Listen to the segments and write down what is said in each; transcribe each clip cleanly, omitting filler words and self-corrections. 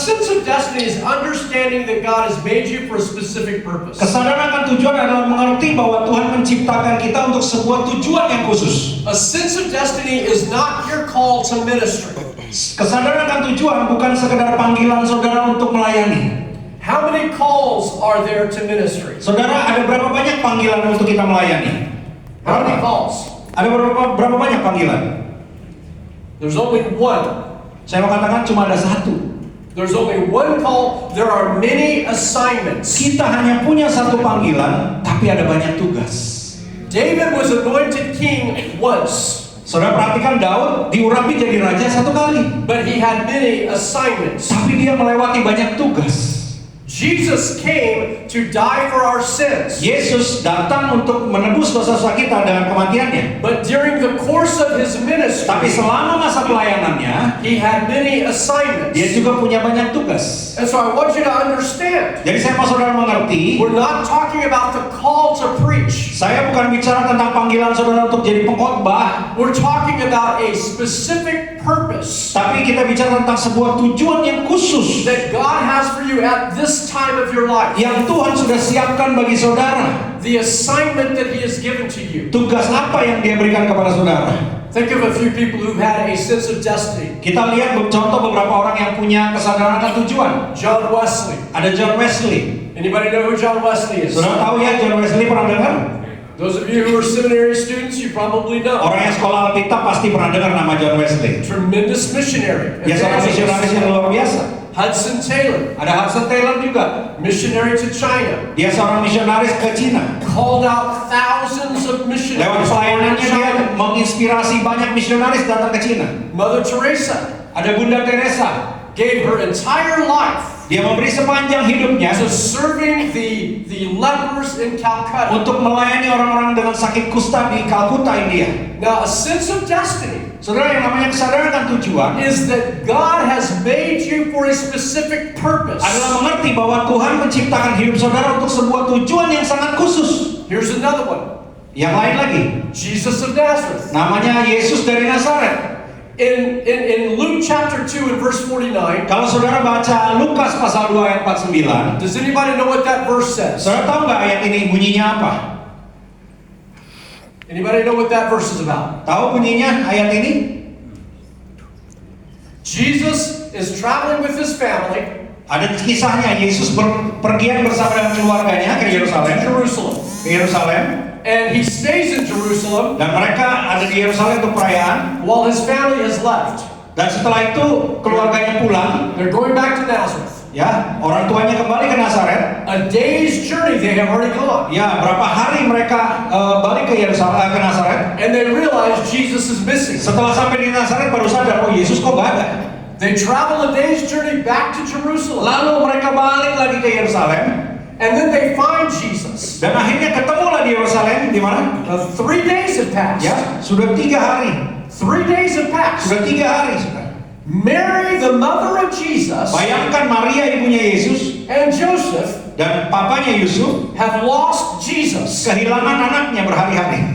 sense of destiny is understanding that God has made you for a specific purpose. Kesadaran akan tujuan adalah mengerti bahwa Tuhan menciptakan kita untuk sebuah tujuan yang khusus. A sense of destiny is not your call to ministry. Kesadaran akan tujuan bukan sekedar panggilan saudara untuk melayani. How many calls are there to ministry? Saudara, ada berapa banyak panggilan untuk kita melayani? How many calls? Ada berapa banyak panggilan? There's only one. Saya mau katakan cuma ada satu. There's only one call. There are many assignments. Kita hanya punya satu panggilan, tapi ada banyak tugas. David was anointed king once. Saudara perhatikan Daud diurapi jadi raja satu kali, But he had many assignments. tapi dia melewati banyak tugas. Jesus came to die for our sins. Yesus datang untuk menebus dosa-dosa kita dengan kematiannya. But during the course of his Tapi ministry, selama masa pelayanannya, he had many assignments. dia juga punya banyak tugas. And so I want you to understand, Jadi saya mau saudara mengerti, we're not talking about the call to preach. saya bukan bicara tentang panggilan saudara untuk jadi pengkhotbah, We're talking about a specific purpose tapi kita bicara tentang sebuah tujuan yang khusus that God has for you at this time of your life. yang Tuhan sudah siapkan bagi saudara. The assignment that he has given to you. Tugas apa yang dia berikan kepada saudara? Think of a few people who've had a sense of destiny. Kita lihat contoh beberapa orang yang punya kesadaran akan tujuan. John Wesley. Ada John Wesley. Anybody know who John Wesley is? Saudara tahu ya John Wesley, pernah dengar? Those of you who are seminary students, you probably know. Orang yang sekolah Alkitab pasti pernah dengar nama John Wesley. Tremendous missionary. Dia seorang misionaris yang luar biasa. Hudson Taylor, Ada Hudson Taylor juga. missionary to China. Dia seorang misionaris ke Cina. Called out thousands of Lewat missionaries. pelayanannya dia menginspirasi banyak misionaris datang ke Cina. Mother Teresa Ada Bunda Teresa. gave her entire life Dia memberi sepanjang hidupnya to serving the lepers in Calcutta. untuk melayani orang-orang dengan sakit kusta di Kalkuta, India. Now, a sense of destiny Saudara, yang namanya kesadaran akan tujuan is that God has made you for a specific purpose. adalah mengerti bahwa Tuhan menciptakan hidup saudara untuk sebuah tujuan yang sangat khusus. Here's another one. Yang lain lagi, Jesus of Nazareth. namanya Yesus dari Nazaret. In Luke chapter 2 and verse 49, Kalau saudara baca Lukas pasal 2 ayat 49, does anybody know what that verse says? saudara tahu nggak ayat ini bunyinya apa? Anybody know what that verse is about? Tahu bunyinya ayat ini? Jesus is traveling with his family Ada kisahnya Yesus berpergian bersama dengan keluarganya ke to Yerusalem. Jerusalem. Ke Yerusalem. And he stays in Jerusalem Dan mereka ada di Yerusalem untuk perayaan. while his family has left. Dan setelah itu keluarganya pulang. They're going back to Nazareth. Ya, orang tuanya kembali ke Nazaret. A day's journey they have already gone. Ya, berapa hari mereka balik ke Yerusalem, ke Nazaret. And they realize Jesus is missing. Setelah sampai di Nazaret baru sadar, oh Yesus kok nggak ada. They travel a day's journey back to Jerusalem. Lalu mereka balik lagi ke Yerusalem. And then they find Jesus. Dan akhirnya ketemulah di Yerusalem, di mana? 3 days have passed. Ya, sudah 3 hari. 3 days have passed. Sudah 3 hari sudah. Mary, the mother of Jesus, Bayangkan Maria ibunya Yesus and Joseph dan papanya Yusuf have lost Jesus. kehilangan anaknya berhari-hari.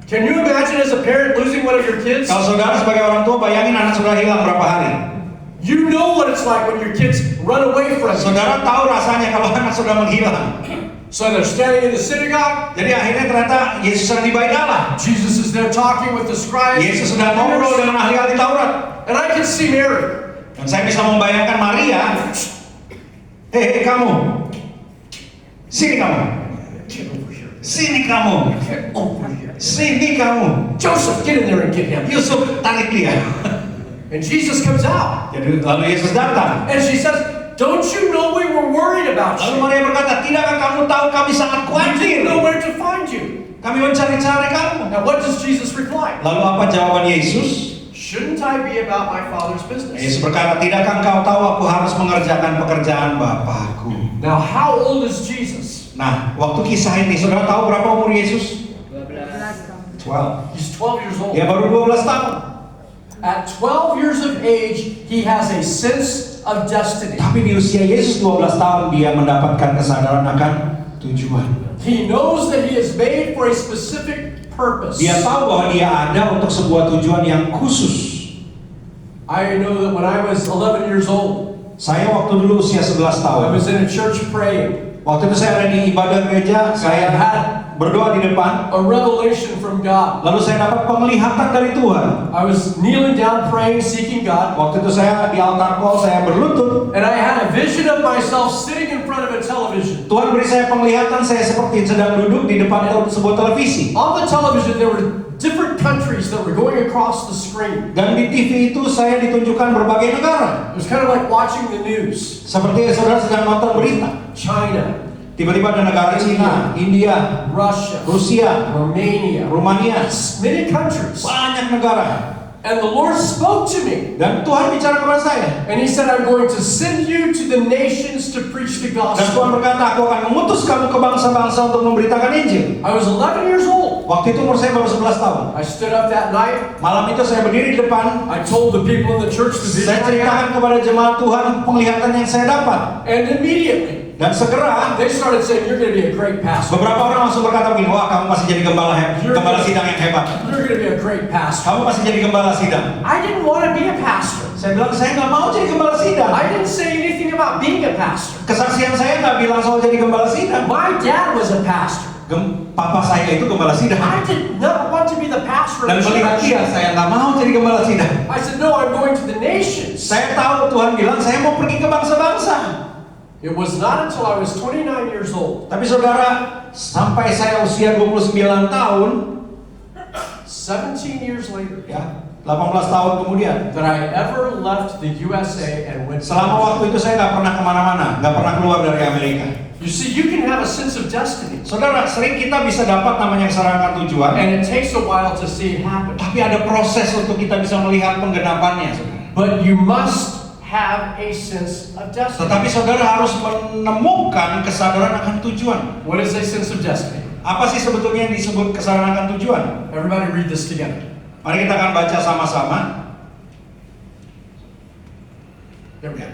Can you imagine as a parent losing one of your kids? Kalau saudara sebagai orang tua bayangin anak saudara hilang berapa hari. You know what it's like when your kids run away from you. Saudara tahu rasanya kalau anak saudara menghilang. So they're standing in the synagogue. Jadi akhirnya ternyata Yesus sedang di bait Allah. Jesus is there talking with the scribes. Yesus sedang ngobrol dengan ahli-ahli Taurat. And I can see Mary. Dan saya bisa membayangkan Maria. Hei kamu. Sini kamu. Get over here. Sini kamu. Get over here. Sini kamu. Joseph, get in there and get him. Yusuf tarik dia. And Jesus comes out. Jadi lalu Yesus datang. And she says, don't you know we were worried about Lalu you? Maria berkata, tidakkah kamu tahu kami sangat We khawatir? didn't know where to find you. Kami mencari-cari kamu. Now what does Jesus reply? Lalu apa jawaban Yesus? Shouldn't I be about my Father's business? Yesus berkata, tidakkah engkau tahu aku harus mengerjakan pekerjaan Bapakku? Now how old is Jesus? Nah, waktu kisah ini, saudara tahu berapa umur Yesus? 12. He's 12 years old. Dia baru 12 tahun. At 12 years of age, he has a sense of destiny. Tapi di usia Yesus 12 tahun, dia mendapatkan kesadaran akan tujuan. He knows that he is made for a specific purpose. Dia tahu bahwa dia ada untuk sebuah tujuan yang khusus. I know that when I was 11 years old, Saya waktu dulu usia 11 I tahun. was in a church praying. Waktu itu saya ada di ibadah gereja, saya berdoa di depan. A revelation from God. Lalu saya dapat penglihatan dari Tuhan. I was kneeling down praying, seeking God. Waktu itu saya di altar call, saya berlutut. And I had a vision of myself sitting in front of a television. Tuhan beri saya penglihatan, saya seperti sedang duduk di depan sebuah televisi. On the television there were different countries that were going across the screen. Dan di TV itu saya ditunjukkan berbagai negara. It was kind of like watching the news. Seperti saudara sedang nonton berita. China, Tiba-tiba ada negara Cina, India, Russia, Rusia, Romania, Rumania, many countries. banyak negara. And the Lord spoke to me. Dan Tuhan bicara kepada saya. And He said, I'm going to send you to the nations to preach the Dan Tuhan gospel. berkata, aku akan mengutus kamu ke bangsa-bangsa untuk memberitakan Injil. I was 11 years old. Waktu itu umur saya baru 11 tahun. I stood up that night. Malam itu saya berdiri di depan. I told the people in the church the vision Saya I had. ceritakan kepada jemaat Tuhan penglihatan yang saya dapat. And immediately, Dan segera they started saying, you're going to be a great pastor. beberapa orang langsung berkata begini, wah kamu masih jadi gembala sidang yang hebat. You're going to be a great pastor. Kamu masih jadi gembala sidang. I didn't want to be a pastor. Saya bilang, saya nggak mau jadi gembala sidang. I didn't say anything about being a pastor. Kesaksian saya nggak bilang soal jadi gembala sidang. My dad was a pastor. Papa saya itu gembala sidang. I did not want to be the pastor Dan of the melihat dia, church. saya nggak mau jadi gembala sidang. I said, no, I'm going to the nations. Saya tahu Tuhan bilang, saya mau pergi ke bangsa-bangsa. It was not until I was 29 years old, Tapi saudara, sampai saya usia 29 tahun, 17 years later, ya, 18 tahun kemudian, that I ever left the USA and went to selama waktu itu saya nggak pernah kemana-mana, nggak pernah keluar dari Amerika. You see, you can have a sense of destiny, Saudara, sering kita bisa dapat namanya keserangan tujuan, and it takes a while to see it happen. tapi ada proses untuk kita bisa melihat penggenapannya, saudara. But you must have a sense of destiny. Tetapi saudara harus menemukan kesadaran akan tujuan. What is a sense of destiny? Apa sih sebetulnya yang disebut kesadaran akan tujuan? Everybody read this together. Mari kita akan baca sama-sama. There we go.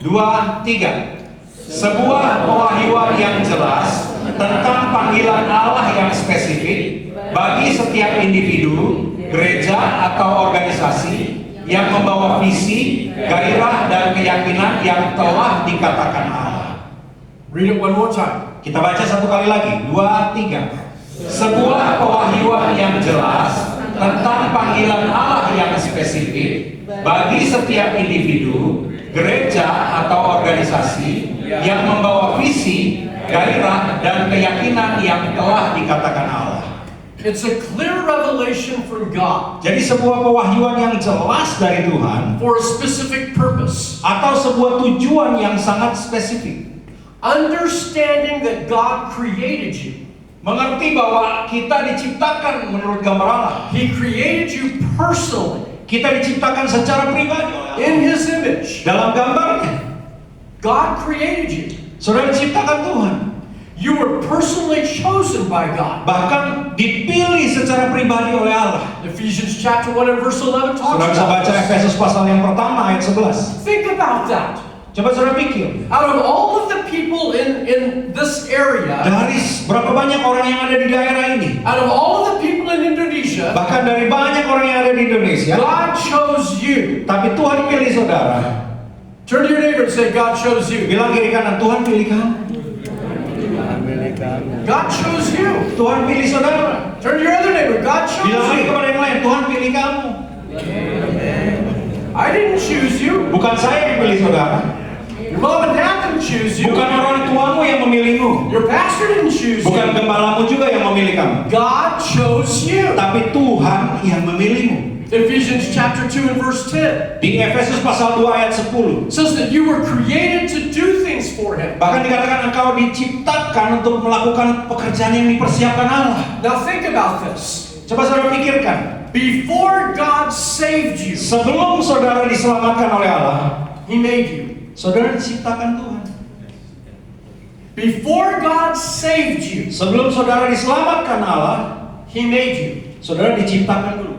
2, 3. Sebuah pewahyuan yang jelas tentang panggilan Allah yang spesifik bagi setiap individu, gereja atau organisasi yang membawa visi, gairah dan keyakinan yang telah dikatakan Allah. Read it one more time. Kita baca satu kali lagi. 2, 3. Sebuah pewahyuan yang jelas tentang panggilan Allah yang spesifik bagi setiap individu, gereja atau organisasi yang membawa visi, gairah dan keyakinan yang telah dikatakan Allah. It's a clear revelation from God Jadi sebuah pewahyuan yang jelas dari Tuhan for a specific purpose. atau sebuah tujuan yang sangat spesifik. Understanding that God created you. Mengerti bahwa kita diciptakan menurut gambar Allah. He created you personally Kita diciptakan secara pribadi oleh Allah. in His image. Dalam gambarnya, God created you. saudara diciptakan Tuhan. You were personally chosen by God. Bahkan dipilih secara pribadi oleh Allah. Ephesians chapter 1 and verse 11 talks Saudara bisa about baca this. Efesus pasal yang pertama ayat 11. Think about that. Coba saudara pikir, Out of all of the people in this area, dari berapa banyak orang yang ada di daerah ini, out of all of the people in Indonesia, bahkan dari banyak orang yang ada di Indonesia, God chose you. tapi Tuhan pilih saudara. Turn to your neighbor and say, God chose you. Bilang kiri kanan, Tuhan pilih kamu. God chose you. Tuhan pilih saudara. Turn to your other neighbor. God chose Bilang lagi you. kepada yang lain, Tuhan pilih kamu. I didn't choose you. Bukan saya yang pilih saudara. Your mom and dad didn't choose you. Bukan orang tuamu yang memilihmu. Your pastor didn't choose Bukan you. gembalamu juga yang memilih kamu. God chose you. Tapi Tuhan yang memilihmu. Ephesians chapter 2 and verse 10 Di Efesus pasal 2 ayat 10. says that you were created to do things for Him. Bahkan dikatakan engkau diciptakan untuk melakukan pekerjaan yang dipersiapkan Allah. Now think about this. Coba saudara pikirkan. Before God saved you, Sebelum saudara diselamatkan oleh Allah, He made you. saudara diciptakan Tuhan. Before God saved you, Sebelum saudara diselamatkan Allah, He made you. saudara diciptakan dulu.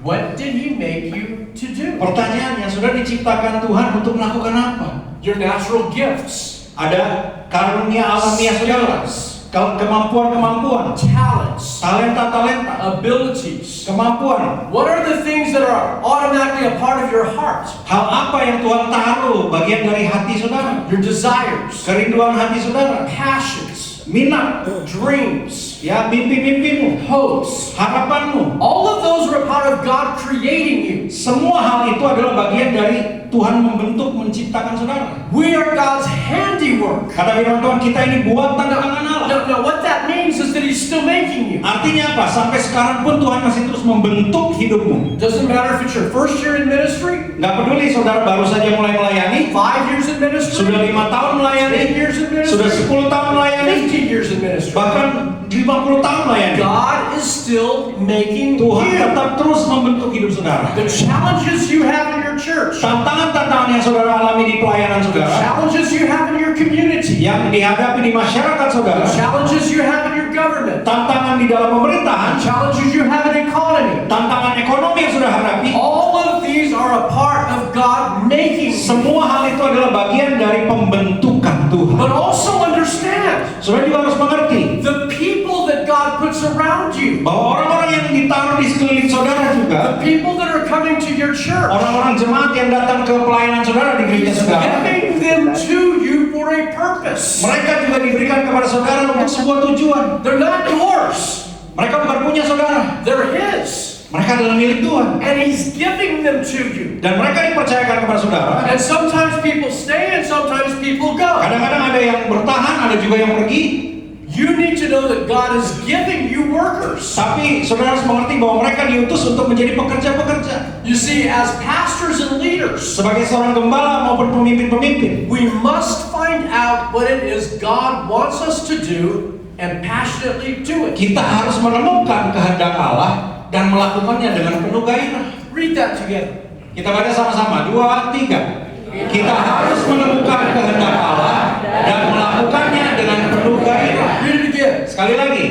What did He make you to do? Pertanyaannya, saudara diciptakan Tuhan untuk melakukan apa? Your natural gifts, Ada karunia alamiah saudara. skills, Kalau kemampuan-kemampuan, talents, talenta-talenta, abilities. kemampuan. What are the things that are automatically a part of your heart? Hal apa yang Tuhan taruh bagian dari hati saudara? Your desires, Kerinduan hati saudara, passions, minat, dreams, ya mimpi-mimpimu, hopes. harapanmu. All of those are a part of God creating you. Semua hal itu adalah bagian dari Tuhan membentuk, menciptakan saudara. We are God's handiwork. Kata firman Tuhan, kita ini buatan tangan Allah. Now, what that means is that He's still making you. Artinya apa? Sampai sekarang pun Tuhan masih terus membentuk hidupmu. Doesn't matter if it's your first year in ministry, Nggak peduli saudara baru saja mulai melayani, 5 years in ministry, sudah 5 tahun 10 melayani, years in sudah ministry, 10 tahun melayani, 15 years in ministry. bahkan 50 tahun melayani. God is still making Tuhan you. tetap terus membentuk hidup saudara. The challenges you have in your church, Tantangan-tantangan yang saudara alami di pelayanan the saudara, challenges you have in your community, yang dihadapi di masyarakat saudara, the challenges you have in your government, tantangan di dalam pemerintahan, challenges you have in economy. tantangan ekonomi yang sudah hadapi, All of these are a part of God making you. semua hal itu adalah bagian dari pembentukan Tuhan. But also understand, Saudara juga harus mengerti the people that God puts around you, bahwa orang-orang yang ditaruh di sekeliling saudara juga, the people that are coming to your church, orang-orang jemaat yang datang ke pelayanan saudara di gereja He's saudara, giving them to you for a purpose. mereka juga diberikan kepada saudara untuk sebuah tujuan. They're not yours, Mereka bukan punya saudara, they're His. mereka adalah milik Tuhan. And He's giving them to you. Dan mereka dipercayakan kepada saudara. And sometimes people stay and sometimes people go. Kadang-kadang ada yang bertahan, ada juga yang pergi. You need to know that God is giving you workers. Tapi saudara harus mengerti bahwa mereka diutus untuk menjadi pekerja-pekerja. You see, as pastors and leaders, Sebagai seorang gembala maupun pemimpin-pemimpin, we must find out what it is God wants us to do and passionately do it. kita harus menemukan kehendak Allah dan melakukannya dengan penuh gairah. Read that together. Kita baca sama-sama, 2, 3. Kita harus menemukan kehendak Allah dan melakukannya dengan penuh gairah. Read it again. Sekali lagi,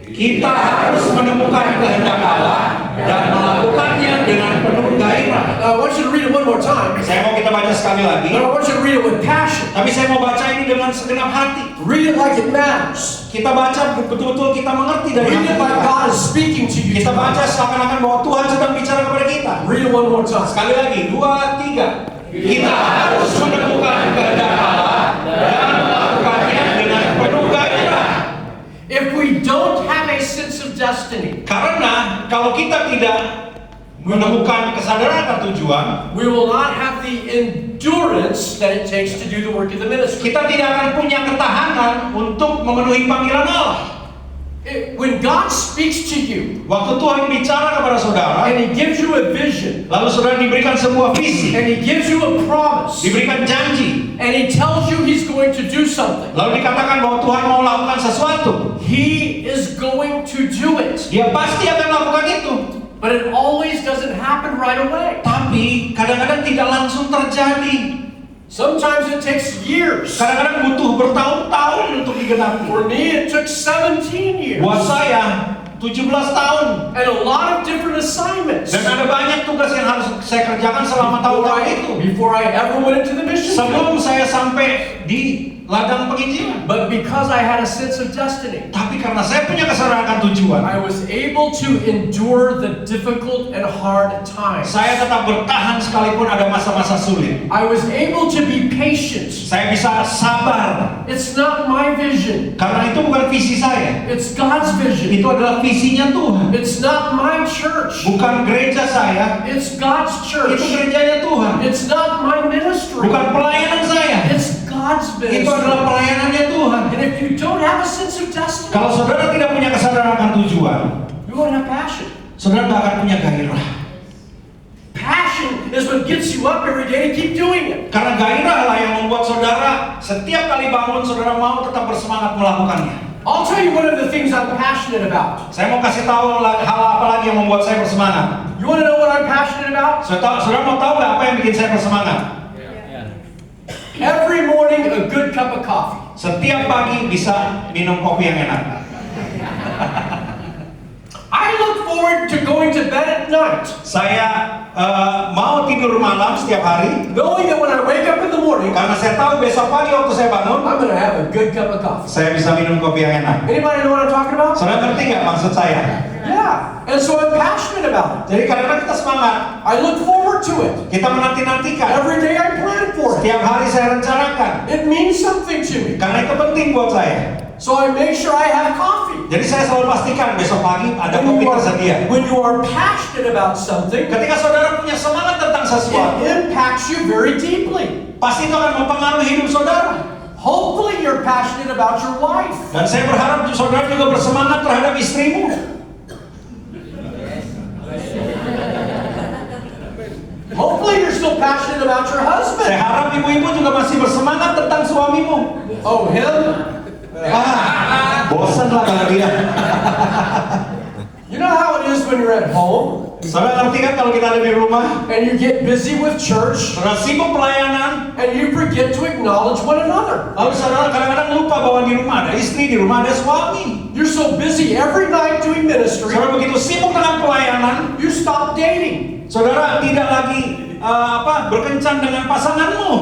kita harus menemukan kehendak Allah dan melakukannya dengan penuh gairah. I want you to read it one more time. Saya mau kita baca sekali lagi, But I want you to read it with passion. tapi saya mau baca ini dengan segenap hati. Read it like it matters. Kita baca betul-betul kita mengerti dari Read hati it like kita. God is speaking to you. Kita baca seakan-akan bahwa Tuhan sedang bicara kepada kita. Read it one more time. Sekali lagi, 2, 3. Kita harus menemukan kehendak Allah dan melakukannya dengan penuh gairah. If we don't have a sense of destiny, Karena kalau kita tidak menemukan kesadaran akan tujuan, we will not have the endurance that it takes to do the work of the ministry. kita tidak akan punya ketahanan untuk memenuhi panggilan Allah. When God speaks to you Waktu Tuhan bicara kepada saudara, and He gives you a vision lalu saudara diberikan sebuah visi, and He gives you a promise diberikan janji, and He tells you He's going to do something, lalu dikatakan bahwa Tuhan mau lakukan sesuatu, He is going to do it. Dia pasti akan lakukan itu. But it always doesn't happen right away. Tapi kadang-kadang tidak langsung terjadi. Sometimes it takes years. Kadang-kadang butuh bertahun-tahun untuk digenapi. For me, it took 17 years. Buat saya 17 tahun. And a lot of different assignments. Dan ada banyak tugas yang harus saya kerjakan selama tahun-tahun itu. Before I ever went into the mission Sebelum field. saya sampai di ladang penginjilan. But because I had a sense of destiny, Tapi karena saya punya kesadaran akan tujuan, I was able to endure the difficult and hard times. saya tetap bertahan sekalipun ada masa-masa sulit. I was able to be patient. Saya bisa sabar. It's not my vision. Karena itu bukan visi saya. It's God's vision. Itu adalah visinya Tuhan. It's not my church. Bukan gereja saya. It's God's Itu church. gerejanya Tuhan. It's not my ministry. Bukan pelayanan saya. It's God's Itu ministry. adalah pelayanannya Tuhan. And if you don't have a sense of destiny, Kalau saudara tidak punya kesadaran akan tujuan, you won't have passion. saudara nggak akan punya gairah. Passion is what gets you up every day to keep doing it. Karena gairah lah yang membuat saudara setiap kali bangun saudara mau tetap bersemangat melakukannya. I'll tell you one of the things I'm passionate about. Saya mau kasih tahu hal apa lagi yang membuat saya bersemangat. You want to know what I'm passionate about? Saudara mau tahu nggak apa yang bikin saya bersemangat? Every morning, a good cup of coffee. Setiap pagi bisa minum kopi yang enak. I look forward to going to bed at night, Saya mau tidur malam setiap hari knowing that when I wake up in the morning, karena saya tahu besok pagi waktu saya bangun, I'm going to have a good cup of coffee. saya bisa minum kopi yang enak. Anybody know what I'm talking about? Saudara ngerti nggak maksud saya? Yeah. And so I'm passionate about it. Jadi kadang-kadang kita semangat, I look forward to it. kita menanti-nantikan. Every day I plan for it. Setiap hari saya rencanakan, It means something to me. karena itu penting buat saya. So I make sure I have coffee. Jadi saya selalu pastikan besok pagi ada kopi tersedia. When you are passionate about something, Ketika saudara punya semangat tentang sesuatu, it impacts you very deeply. pasti itu akan mempengaruhi hidup saudara. Hopefully you're passionate about your wife. Dan saya berharap saudara juga bersemangat terhadap istrimu. Hopefully you're still passionate about your Saya husband. harap ibu-ibu juga masih bersemangat tentang suamimu. Oh, him? Bosan lah kalau dia. You know how it is when you're at home Saudara ngerti kan kalau kita ada di rumah, and you get busy with church saudara sibuk pelayanan, and you forget to acknowledge one another. lalu saudara kadang-kadang lupa bahwa di rumah ada istri, di rumah ada suami. You're so busy every night doing ministry, Saudara begitu sibuk dengan pelayanan, you stop dating. saudara tidak lagi berkencan dengan pasanganmu.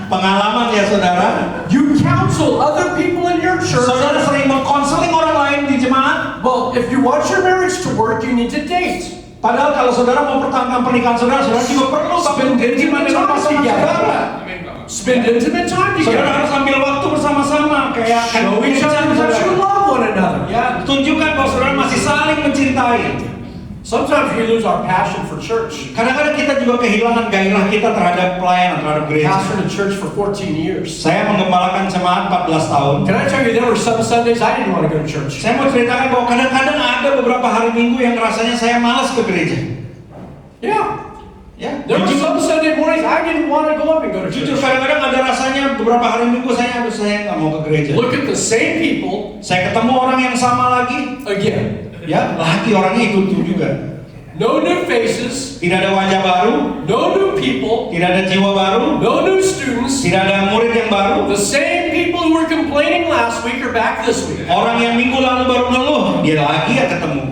Pengalaman ya saudara. You counsel other people in your church. Saudara sering mengkonseling orang lain di jemaat. Well, if you want your marriage to work, you need to date. Padahal kalau saudara mau pertahankan pernikahan saudara, saudara juga perlu Spend intimate dengan pasangan saudara. Spend intimate time Saudara together. harus ambil waktu bersama-sama, kayak Show each other that you love one another. Ya, tunjukkan bahwa saudara masih saling mencintai. Sometimes we lose our passion for church. Kadang-kadang kita juga kehilangan gairah kita terhadap pelayanan, terhadap gereja. Pastored in church for 14 years. Saya menggembalakan jemaat 14 tahun. Can I tell you, there were some Sundays I didn't want to go to church. Saya mau ceritakan bahwa kadang-kadang ada beberapa hari Minggu yang rasanya saya malas ke gereja. Yeah. Ya, There were some Sunday mornings I didn't want to go up and go to jujur church. kadang-kadang ada rasanya beberapa hari Minggu saya nggak mau ke gereja. Look at the same people Saya ketemu orang yang sama lagi, again. ya lagi orangnya itu juga. No new faces, Tidak ada wajah baru, no new people, tidak ada jiwa baru, no new students. tidak ada murid yang baru. The same people who were complaining last week are back this week. Orang yang minggu lalu baru ngeluh, dia lagi ya ketemu.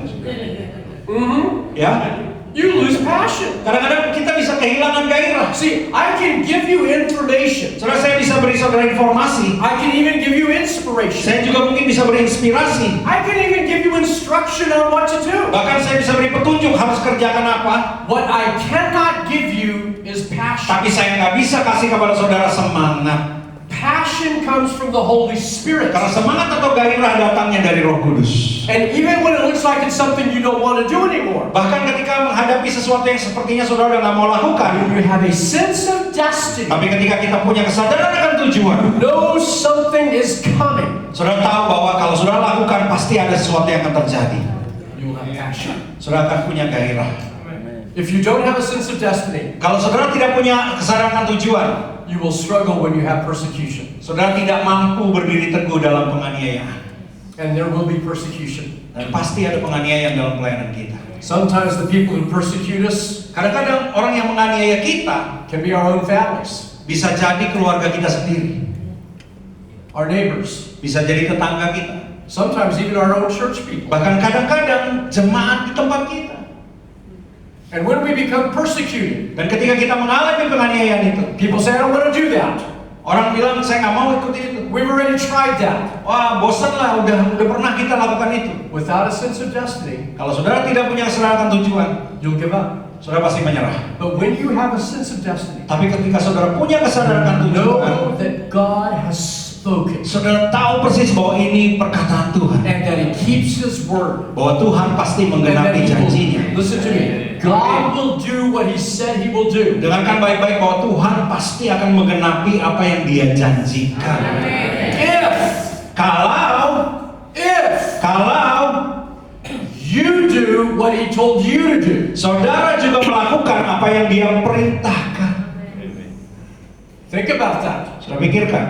Ya, You lose passion. kadang-kadang kita bisa kehilangan gairah. See, I can give you information. Saudara, saya bisa beri saudara informasi. I can even give you inspiration. Saya juga mungkin bisa beri inspirasi. I can even give you instruction on what to do. Bahkan saya bisa beri petunjuk harus kerjakan apa. What I cannot give you is passion. Tapi saya nggak bisa kasih kepada saudara semangat. Passion comes from the Holy Spirit. Karena semangat atau gairah datangnya dari Roh Kudus. And even when it looks like it's something you don't want to do anymore, Bahkan ketika menghadapi sesuatu yang sepertinya saudara nggak mau lakukan, you have a sense of destiny. tapi ketika kita punya kesadaran akan tujuan, Know something is coming. saudara tahu bahwa kalau saudara lakukan pasti ada sesuatu yang akan terjadi. You will have passion. Saudara akan punya gairah. If you don't have a sense of destiny, Kalau saudara tidak punya kesadaran akan tujuan, you will struggle when you have persecution. saudara tidak mampu berdiri teguh dalam penganiayaan. And there will be persecution. Dan pasti ada penganiayaan dalam pelayanan kita. Sometimes the people who persecute us Kadang-kadang orang yang menganiaya kita can be our own families, bisa jadi keluarga kita sendiri, our neighbors, bisa jadi tetangga kita, sometimes even our own church people. bahkan kadang-kadang jemaat di tempat kita. And when we become persecuted, Dan ketika kita mengalami penganiayaan itu, people say, I don't want to do that. orang bilang saya nggak mau ikut itu. We've already tried that. Wah, bosan lah, udah pernah kita lakukan itu. Without a sense of destiny, Kalau saudara tidak punya kesadaran tujuan, you'll give up. saudara pasti menyerah. But when you have a sense of destiny, Tapi ketika saudara punya kesadaran tujuan, know that God has spoken saudara tahu persis bahwa ini perkataan Tuhan, and that He keeps His word. bahwa Tuhan pasti And that menggenapi He janjinya. will, listen to me, God will do what He said He will do. Dengarkan baik-baik bahwa Tuhan pasti akan menggenapi apa yang Dia janjikan. Kalau You do what He told you to do. saudara juga melakukan apa yang Dia perintahkan. Think about that. Saudara pikirkan,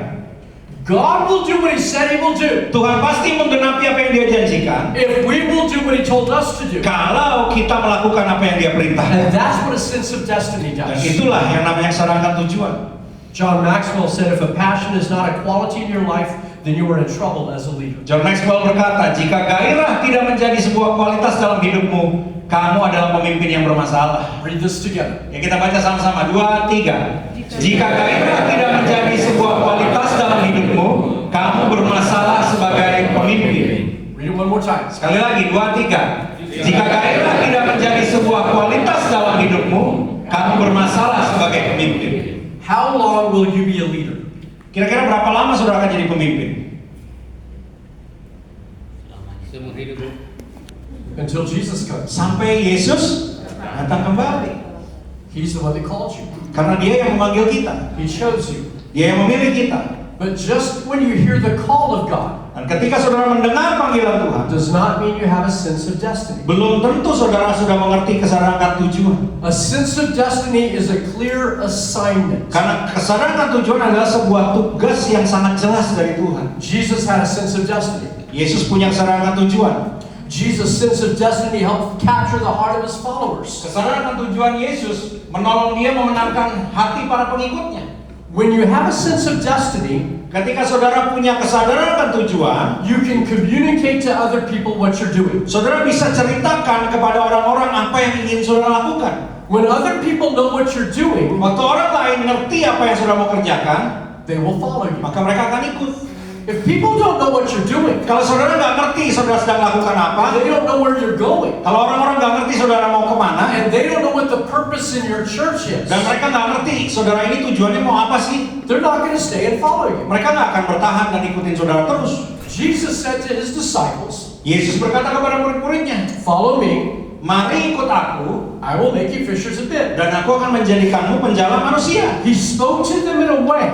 God will do what He said He will do. Tuhan pasti menggenapi apa yang Dia janjikan If we will do what He told us to do. kalau kita melakukan apa yang Dia perintahkan. And that's what a sense of destiny Dan does. itulah yang namanya kesadaran tujuan. John Maxwell said, if a passion is not a quality in your life, then you are in trouble as a leader. John Maxwell berkata, jika gairah tidak menjadi sebuah kualitas dalam hidupmu, kamu adalah pemimpin yang bermasalah. Read this together. Ya, kita baca sama-sama. 2, 3. Jika gairah tidak menjadi sebuah kualitas dalam hidupmu, kamu bermasalah sebagai pemimpin. Read it one more time. Sekali lagi, 2, 3. Jika gairah tidak menjadi sebuah kualitas dalam hidupmu, kamu bermasalah sebagai pemimpin. How long will you be a leader? Kira-kira berapa lama saudara akan jadi pemimpin? Seumur hidup. Until Jesus comes. Sampai Yesus datang kembali. He's the one that called you. Karena dia yang memanggil kita. He chose you. Dia yang memilih kita. But just when you hear the call of God, Dan ketika saudara mendengar panggilan Tuhan, does not mean you have a sense of destiny. belum tentu saudara sudah mengerti kesadaran tujuan. A sense of destiny is a clear assignment. Karena kesadaran tujuan adalah sebuah tugas yang sangat jelas dari Tuhan. Jesus had a sense of destiny. Yesus punya kesadaran tujuan. Jesus' sense of destiny helped capture the heart of his followers. Kesadaran tujuan Yesus menolong dia memenangkan hati para pengikutnya. When you have a sense of destiny, Ketika saudara punya kesadaran akan tujuan, you can communicate to other people what you're doing. saudara bisa ceritakan kepada orang-orang apa yang ingin saudara lakukan. When other people know what you're doing, Waktu orang lain ngerti apa yang saudara mau kerjakan, they will follow you. maka mereka akan ikut. If people don't know what you're doing, Kalau saudara nggak ngerti saudara sedang lakukan apa, they don't know where you're going, kalau orang-orang nggak ngerti saudara mau kemana, and they don't know what the purpose in your church is, dan mereka nggak ngerti saudara ini tujuannya mau apa sih, they're not going to stay and follow you. mereka nggak akan bertahan dan ikutin saudara terus. Jesus said to his disciples, Yesus berkata kepada murid-muridnya, "Follow me, mari ikut aku, I will make you fishers of men." dan aku akan menjadikanmu penjala manusia. He spoke to them in a way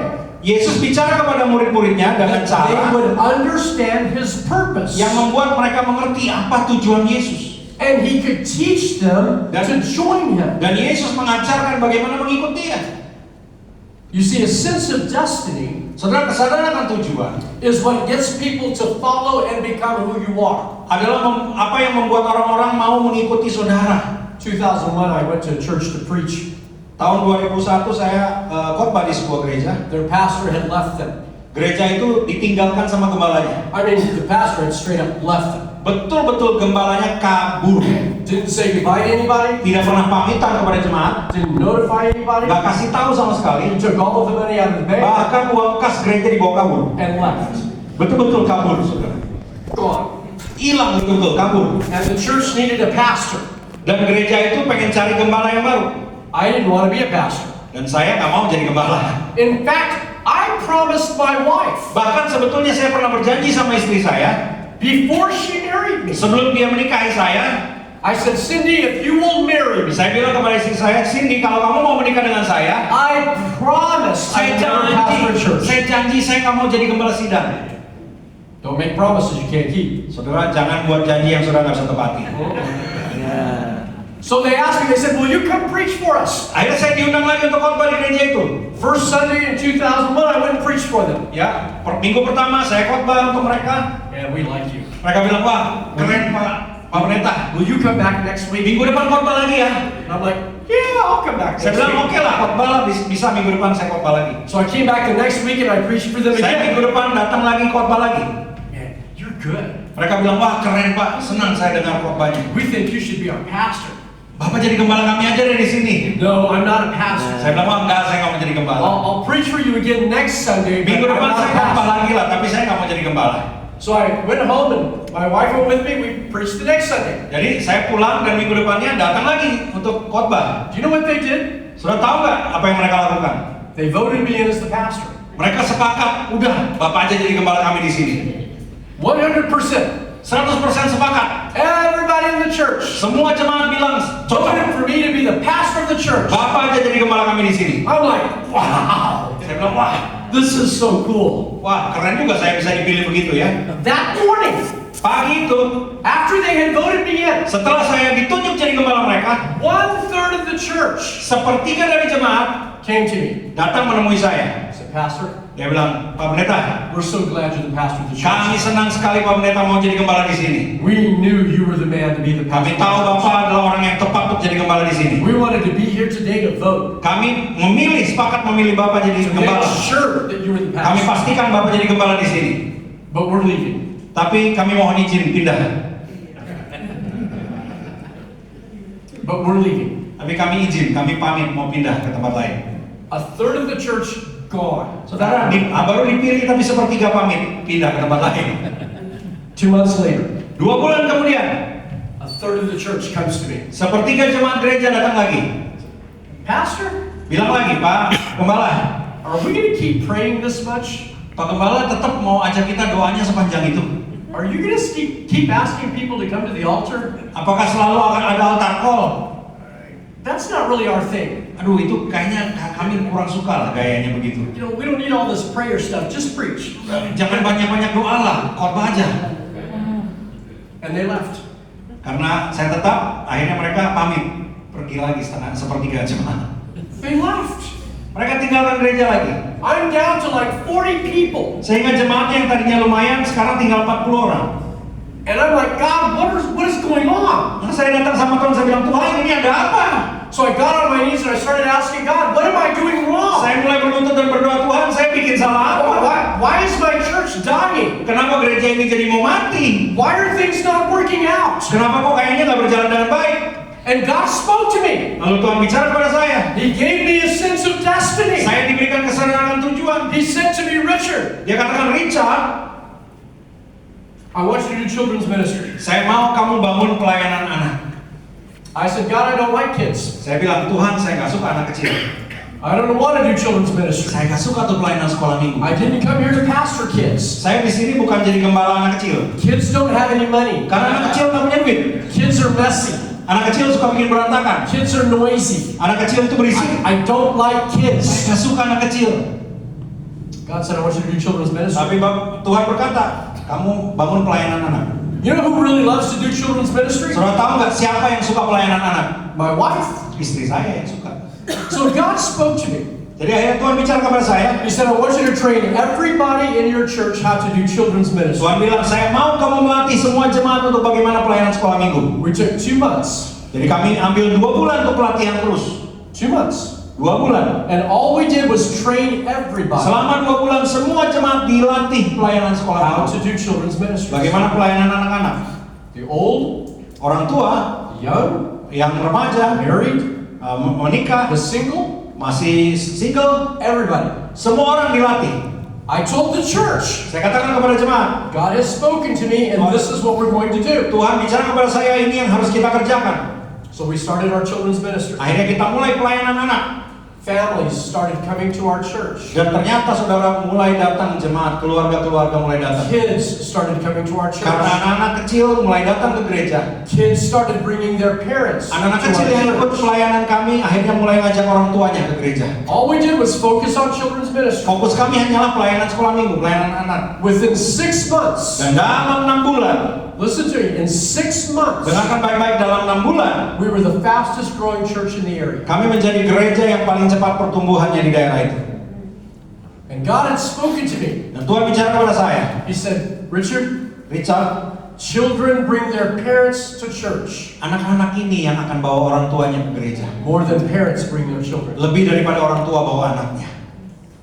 Yesus bicara kepada murid-muridnya dengan that they cara would understand his purpose, yang membuat mereka mengerti apa tujuan Yesus. and he could teach them to join him. Dan Yesus mengajarkan bagaimana mengikuti dia. You see, a sense of destiny Saudara, kesadaran akan tujuan is what gets people to follow and become who you are. adalah apa yang membuat orang-orang mau mengikuti saudara. 2001, I went to a church to preach. Tahun 2001 saya khotbah di sebuah gereja. Their pastor had left them. Gereja itu ditinggalkan sama gembalanya. I mean, the pastor had straight up left them. Betul-betul gembalanya kabur. Didn't say goodbye to anybody, Tidak pernah pamitan kepada jemaat. didn't notify anybody, Gak kasih tahu sama sekali. took all of the money out of the bank, Bahkan uang kas gereja dibawa kabur. and left. Betul-betul kabur, saudara. Gone. Hilang betul-betul, kabur. And the church needed a pastor. Dan gereja itu pengen cari gembala yang baru. I didn't want to be a pastor. Dan saya nggak mau jadi gembala. In fact, I promised my wife Bahkan sebetulnya saya pernah berjanji sama istri saya, before she married me. sebelum dia menikahi saya, I said, "Cindy, if you will marry me, saya bilang kepada istri saya, Cindy, kalau kamu mau menikah dengan saya, I promise I will never pastor a church." saya janji saya nggak mau jadi gembala sidang. Don't make promises you can't keep. Saudara, jangan buat janji yang saudara nggak bisa tepati. So they asked me, they said, "Will you come preach for us?" Akhirnya saya diundang lagi untuk khotbah di gereja itu. First Sunday in 2001, I went and preached for them. Ya, minggu pertama saya khotbah untuk mereka. And we like you. Mereka bilang, wah keren Pak Pendeta. Will you come back next week? Minggu depan khotbah lagi ya. And I'm like, "Yeah, I'll come back Saya next bilang week." oke lah, khotbah lah, bisa minggu depan saya khotbah lagi. So I came back the next week and I preached for them Saya minggu again. depan datang lagi khotbah lagi. Man, you're good. Mereka bilang, wah keren Pak, senang saya dengar khotbahnya. We think you should be our pastor. Bapak jadi gembala kami aja deh di sini. No, I'm not a pastor. Saya bilang, wah enggak, saya nggak mau jadi gembala. I'll preach for you again next Sunday, but Minggu I'm depan not saya a khotbah pastor. lagi lah, tapi saya nggak mau jadi gembala. So I went home and my wife went with me. We preached the next Sunday. Jadi saya pulang dan minggu depannya datang lagi untuk khotbah. Do you know what they did? Sudah tahu nggak apa yang mereka lakukan? They voted me in as the pastor. Mereka sepakat, udah Bapak aja jadi gembala kami di sini. 100%. 100% sepakat. Everybody in the church Semua jemaat bilang cocok. voted for me to be the pastor of the church. Bapak aja jadi gembala kami di sini. I'm like, wow, Saya bilang, wah, this is so cool. wah keren juga saya bisa dipilih begitu ya. That morning, Pagi itu, after they had voted me in, setelah saya ditunjuk jadi gembala mereka, 1/3 of the church sepertiga dari jemaat came to me. datang menemui saya. I said, "Pastor, Dia bilang, Pak Pendeta, we're so glad you're the pastor of the kami church. senang sekali Pak Pendeta mau jadi gembala di sini. We knew you were the man to be the Kami pastor tahu of the Bapak adalah orang yang tepat untuk jadi gembala di sini. church. We wanted to be here today to vote, Kami sepakat memilih Bapak jadi to make gembala. sure that you were the Kami pastor." pastikan Bapak jadi gembala di sini. but we're leaving. Tapi kami mohon izin pindah. But we're leaving. Tapi kami izin, kami pamit mau pindah ke tempat lain. A third of the church gone. Saudara, baru dipilih tapi sepertiga pamit pindah ke tempat lain. 2 months later, 2 bulan kemudian, a third of the church comes to me. sepertiga jemaat gereja datang lagi. Pastor, Bilang lagi, Pak Gembala, are we going to keep praying this much? Pak Gembala tetap mau ajak kita doanya sepanjang itu. Are you going to keep asking people to come to the altar? Apakah selalu akan ada altar call? That's not really our thing. Aduh, itu kayaknya kami kurang suka lah gayanya begitu. You know, we don't need all this prayer stuff. Just preach. Jangan banyak-banyak doa lah, khotbah aja. And they left. Karena saya tetap, akhirnya mereka pamit pergi lagi sepertiga jemaat. They left. Mereka tinggalkan gereja lagi. I'm down to like 40 people. Sehingga jemaatnya yang tadinya lumayan sekarang tinggal 40 orang. And I'm like, God, what is going on? Nah, saya datang sama Tuhan, saya bilang, Tuhan ini ada apa? So I got on my knees and I started asking God, what am I doing wrong? Saya mulai berlutut dan berdoa, Tuhan, saya bikin salah apa? Why is my church dying? Kenapa gereja ini jadi mau mati? Why are things not working out? Kenapa kok kayaknya nggak berjalan dengan baik? And God spoke to me. Lalu Tuhan bicara kepada saya. He gave me a sense of destiny. Saya diberikan kesadaran tujuan. He said to me, Richard, Dia katakan, Richard, I want you to do children's ministry. saya mau kamu bangun pelayanan anak. I said, God, I don't like kids. Saya bilang, Tuhan, saya nggak suka anak kecil. I don't want to do children's ministry. Saya nggak suka tuh pelayanan sekolah minggu. I didn't come here to pastor kids. Saya di sini bukan jadi gembala anak kecil. Kids don't have any money. Karena anak kecil nggak punya duit. Kids are messy. Anak kecil suka bikin berantakan. Kids are noisy. Anak kecil itu berisik. I don't like Saya kids. nggak suka anak kecil. God said, I want you to do children's ministry. Tapi Tuhan berkata, kamu bangun pelayanan anak. You know who really loves to do children's ministry? Saudara tahu nggak siapa yang suka pelayanan anak? My wife. Istri saya yang suka. So God spoke to me. Jadi akhirnya Tuhan bicara kepada saya. He said, I want you to train everybody in your church how to do children's ministry. Tuhan bilang, saya mau kamu melatih semua jemaat untuk bagaimana pelayanan sekolah minggu. We took 2 months. Jadi kami ambil 2 bulan untuk pelatihan terus. 2 months. 2 bulan. And all we did was train everybody Selama 2 bulan semua jemaat dilatih pelayanan sekolah how minggu. to do children's ministry. Bagaimana pelayanan anak-anak? The old, Orang tua, the young, yang remaja, married, menikah, the single, masih single, everybody. semua orang dilatih. I told the church, Saya katakan kepada jemaat, God has spoken to me and this is what we're going to do. Tuhan bicara kepada saya, ini yang harus kita kerjakan. So we started our children's ministry. Akhirnya kita mulai pelayanan anak. Families started coming to our church. Dan ternyata saudara mulai datang jemaat, keluarga-keluarga mulai datang. Kids started coming to our church. Karena anak-anak kecil mulai datang ke gereja. Kids started bringing their parents to Anak-anak our kecil yang ikut church. pelayanan kami akhirnya mulai ngajak orang tuanya ke gereja. All we did was focus on children's ministry. Fokus kami hanyalah pelayanan sekolah minggu, pelayanan anak. Within 6 months, Dan dalam 6 bulan, listen to me, in 6 months, dengarkan baik-baik, dalam 6 bulan, we were the fastest growing church in the area. kami menjadi gereja yang paling cepat pertumbuhannya di daerah itu. And God had spoken to me. Dan Tuhan bicara kepada saya, He said, Richard, Richard, children bring their parents to church anak-anak ini yang akan bawa orang tuanya ke gereja. more than parents bring their children. Lebih daripada orang tua bawa anaknya.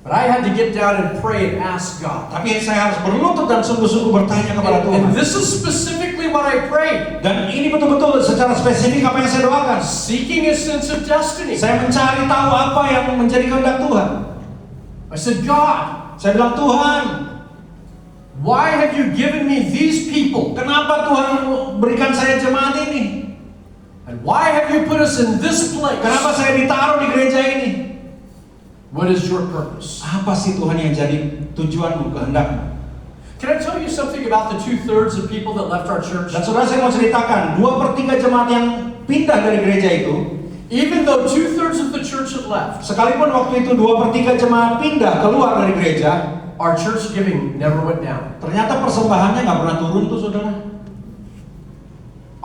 But I had to get down and pray and ask God. Tapi saya harus berlutut dan sungguh-sungguh bertanya kepada Tuhan. And this is specifically what I prayed. Dan ini betul-betul secara spesifik apa yang saya doakan. Seeking a sense of destiny. Saya mencari tahu apa yang menjadi kehendak Tuhan. I said, God, Saya bilang, Tuhan, why have you given me these people? kenapa Tuhan berikan saya jemaat ini? And why have you put us in this place? Kenapa saya ditaruh di gereja ini? What is your purpose? Apa sih Tuhan yang jadi tujuanmu, kehendakmu? Can I tell you something about the 2/3 of people that left our church? Dan saudara, saya mau ceritakan 2/3 jemaat yang pindah dari gereja itu. Even though 2/3 of the church had left, Sekalipun waktu itu 2/3 jemaat pindah keluar dari gereja, our church giving never went down. ternyata persembahannya nggak pernah turun tuh saudara.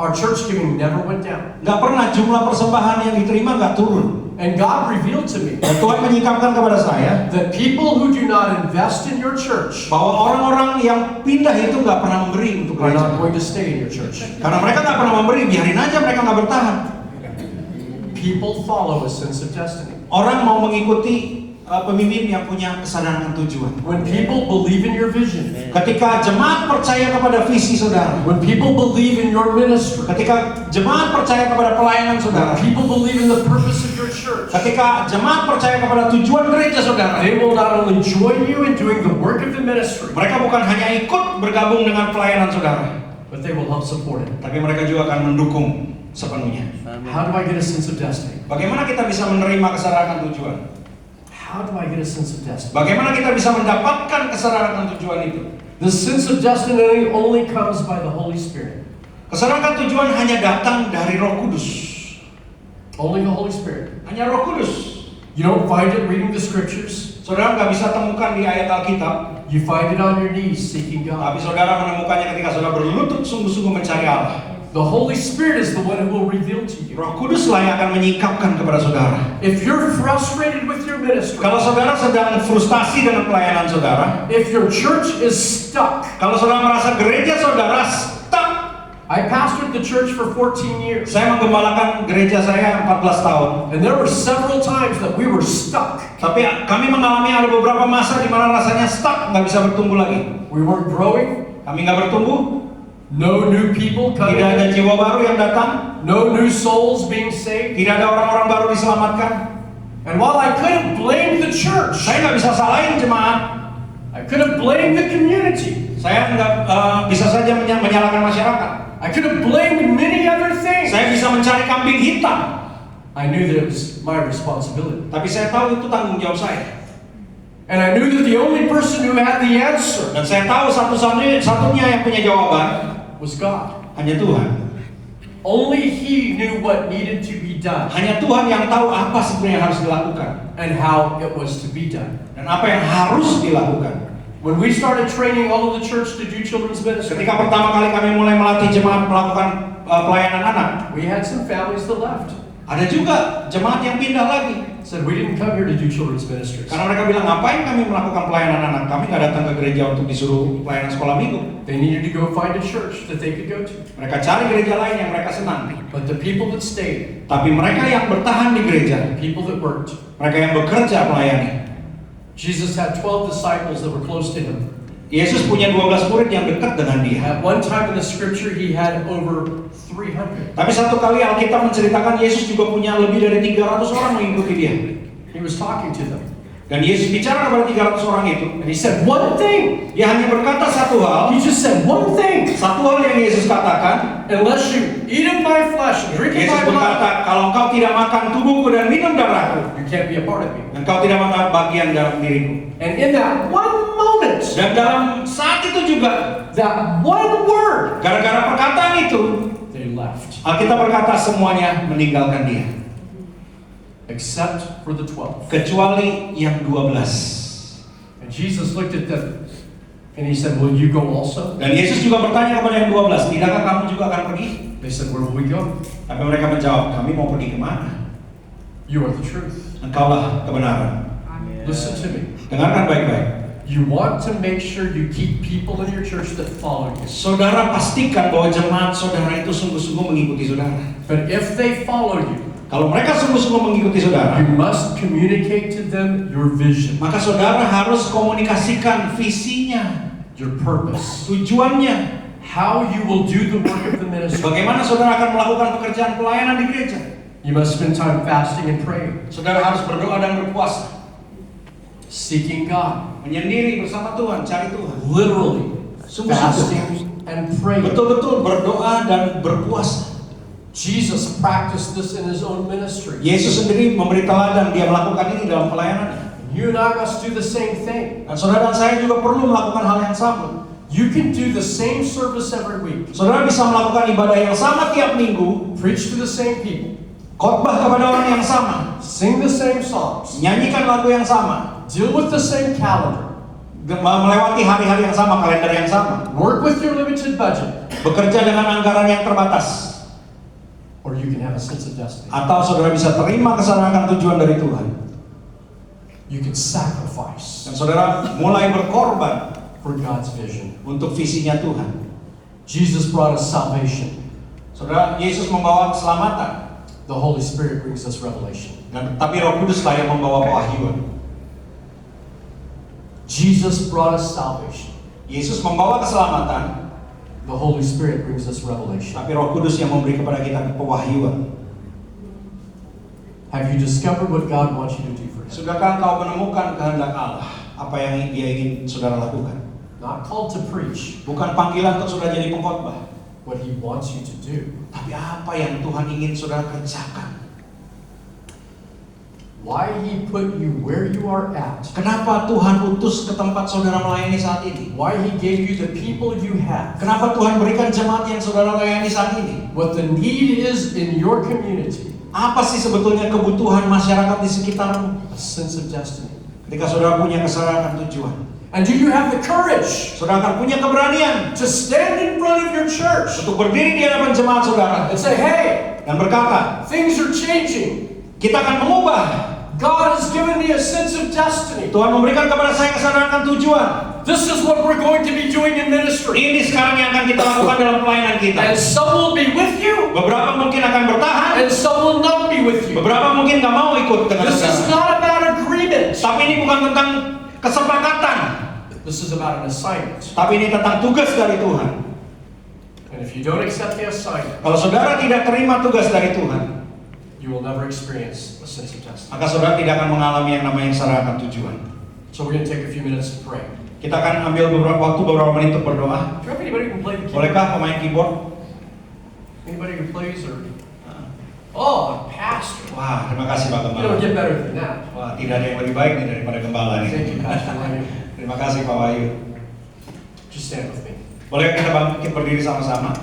Our church giving never went down. Nggak pernah jumlah persembahan yang diterima nggak turun. And God revealed to me Dan Tuhan menyingkapkan kepada saya that people who do not invest in your church bahwa orang-orang yang pindah itu nggak pernah memberi untuk are gereja. not going to stay in your church. Karena mereka nggak pernah memberi, biarin aja mereka nggak bertahan. People follow a sense of destiny. Orang mau mengikuti pemimpin yang punya kesadaran tujuan. When people believe in your vision, Ketika jemaat percaya kepada visi saudara, when people believe in your ministry, ketika jemaat percaya kepada pelayanan when saudara, people believe in the purpose of your church, ketika jemaat percaya kepada tujuan gereja saudara, they will not only join you in doing the work of the ministry, mereka bukan hanya ikut bergabung dengan pelayanan saudara, but they will help support it. tapi mereka juga akan mendukung sepenuhnya. How do I get a sense of destiny? Bagaimana kita bisa menerima kesadaran tujuan? How do I get a sense of destiny? Bagaimana kita bisa mendapatkan kesadaran tujuan itu? The sense of destiny only comes by the Holy Spirit. Kesadaran tujuan hanya datang dari Roh Kudus. Only the Holy Spirit. Hanya Roh Kudus. You don't find it reading the scriptures. Saudara nggak bisa temukan di ayat Alkitab, You find it on your knees seeking God. tapi saudara menemukannya ketika saudara berlutut sungguh-sungguh mencari Allah. The Holy Spirit is the one who will reveal to you. Roh Kudus lah yang akan menyingkapkan kepada saudara. If you're frustrated with your ministry, Kalau saudara sedang frustasi dengan pelayanan saudara, if your church is stuck, kalau saudara merasa gereja saudara stuck, I pastored the church for 14 years, saya menggembalakan gereja saya 14 tahun. and there were several times that we were stuck. Tapi kami mengalami ada beberapa masa di mana rasanya stuck, nggak bisa bertumbuh lagi. We weren't growing, Kami nggak bertumbuh, no new people coming tidak ada in, jiwa baru yang datang, no new souls being saved. tidak ada orang-orang baru diselamatkan. And while I couldn't blame the church, Saya nggak bisa salahin jemaat, I couldn't blame the community, saya nggak bisa saja menyalahkan masyarakat. I could have blamed many other things. Saya bisa mencari kambing hitam, I knew that it was my responsibility. tapi saya tahu itu tanggung jawab saya. And I knew that the only person who had the answer Dan saya tahu satu-satunya yang punya jawaban was God. hanya Tuhan. Only He knew what needed to be done Hanya Tuhan yang tahu apa sebenarnya yang harus dilakukan and how it was to be done. dan apa yang harus dilakukan. When we started training all of the church to do children's ministry, Ketika pertama kali kami mulai melatih jemaat melakukan pelayanan anak, we had some families that left. ada juga jemaat yang pindah lagi. Said, we didn't come here to do children's ministries. Karena mereka bilang, ngapain kami melakukan pelayanan anak? Kami nggak datang ke gereja untuk disuruh pelayanan sekolah minggu. They needed to go find a church that they could go to. Mereka cari gereja lain yang mereka senang. But the people that stayed, Tapi mereka yang bertahan di gereja, people that worked, mereka yang bekerja melayani. Jesus had 12 disciples that were close to Him. Yesus punya 12 murid yang dekat dengan dia. At one time in the scripture, He had over 300. Tapi satu kali Alkitab menceritakan Yesus juga punya lebih dari 300 orang mengikuti dia. He was talking to them. Dan Yesus bicara kepada 300 orang itu. And He said one thing. Dia hanya berkata satu hal. He just said one thing. Satu hal yang Yesus katakan. Unless you eat of my flesh and drink of Yesus my blood, berkata, kalau engkau tidak makan tubuhku dan minum darahku, you can't be a part of me. engkau tidak makan bagian dalam diriku. And in that one moment, Dan dalam saat itu juga, that one word, gara-gara perkataan itu, they left. Alkitab berkata semuanya meninggalkan dia. Except for the 12. Kecuali yang 12. And Jesus looked at them and He said, will you go also? Dan Yesus juga bertanya kepada yang 12, tidakkah kamu juga akan pergi? They said, where will we go? Tapi mereka menjawab, kami mau pergi kemana? You are the truth. Engkaulah kebenaran. Listen to me. Dengarkan baik-baik. You want to make sure you keep people in your church that follow you. Saudara pastikan bahwa jemaat saudara itu sungguh-sungguh mengikuti saudara. But if they follow you, Kalau mereka sungguh-sungguh mengikuti saudara, you must communicate to them your vision, maka saudara harus komunikasikan visinya, your purpose, tujuannya. how you will do the work of the ministry. Bagaimana saudara akan melakukan pekerjaan pelayanan di gereja. You must spend time fasting and praying, Saudara harus berdoa dan berpuasa, seeking God, menyendiri bersama Tuhan, cari Tuhan. literally Sungguh-sungguh. fasting and praying. Betul-betul berdoa dan berpuasa. Jesus practiced this in His own ministry. Yesus sendiri memberi teladan, dia melakukan ini dalam pelayanannya. You and I must do the same thing. Dan saudara dan saya juga perlu melakukan hal yang sama. You can do the same service every week, Saudara bisa melakukan ibadah yang sama tiap minggu, preach to the same people, khotbah kepada orang yang sama, sing the same songs, nyanyikan lagu yang sama, deal with the same calendar, melewati hari-hari yang sama, kalender yang sama, work with your limited budget, bekerja dengan anggaran yang terbatas. or you can have a sense of destiny. Atau saudara bisa terima kesadaran tujuan dari Tuhan. You can sacrifice Dan saudara mulai berkorban for God's vision. untuk visinya Tuhan. Jesus brought us salvation. Saudara, Yesus membawa keselamatan. The Holy Spirit brings us revelation. Dan tapi Roh Kudus lah yang membawa pewahyuan. Jesus brought us salvation. Yesus membawa keselamatan, The Holy Spirit brings us revelation. tapi Roh Kudus yang memberi kepada kita pewahyuan. Have you discovered what God wants you to do for Him? Sudahkah engkau menemukan kehendak Allah? Apa yang Dia ingin saudara lakukan? Not called to preach Bukan panggilan untuk saudara jadi pengkhotbah, what He wants you to do. tapi apa yang Tuhan ingin saudara kerjakan. Why He put you where you are at. Kenapa Tuhan utus ke tempat saudara melayani saat ini? Why He gave you the people you have. Kenapa Tuhan berikan jemaat yang saudara layani saat ini? What the need is in your community. Apa sih sebetulnya kebutuhan masyarakat di sekitarmu? A sense of destiny. Ketika saudara punya kesadaran tujuan, And do you have the courage saudara akan punya keberanian to stand in front of your church untuk berdiri di hadapan jemaat saudara and say, hey, dan berkata, things are changing. kita akan mengubah. God has given me a sense of destiny. Tuhan memberikan kepada saya kesadaran tujuan. This is what we're going to be doing in ministry. Ini sekarang yang akan kita lakukan dalam pelayanan kita. And some will be with you, Beberapa mungkin akan bertahan, and some will not be with you. beberapa mungkin gak mau ikut dengan This is saudara. not about agreement. Tapi ini bukan tentang kesepakatan, This is about an assignment. tapi ini tentang tugas dari Tuhan. And if you don't accept the assignment, Kalau saudara tidak terima tugas dari Tuhan, you will never experience a sense of destiny. maka saudara tidak akan mengalami yang namanya kesadaran tujuan. So we're going to take a few minutes to pray. Kita akan ambil beberapa menit untuk berdoa. Do you have anybody who can play the keyboard? Bolehkah pemain keyboard? Anybody who plays or? Oh, a pastor. Wah, terima kasih Pak You Gembala. don't get better than that. Wah, tidak ada yang lebih baik nih daripada gembala Thank you, nih. Pastor Ryan. Terima kasih Pak Wahyu. Just stand with me. Boleh kita bangkit berdiri sama-sama?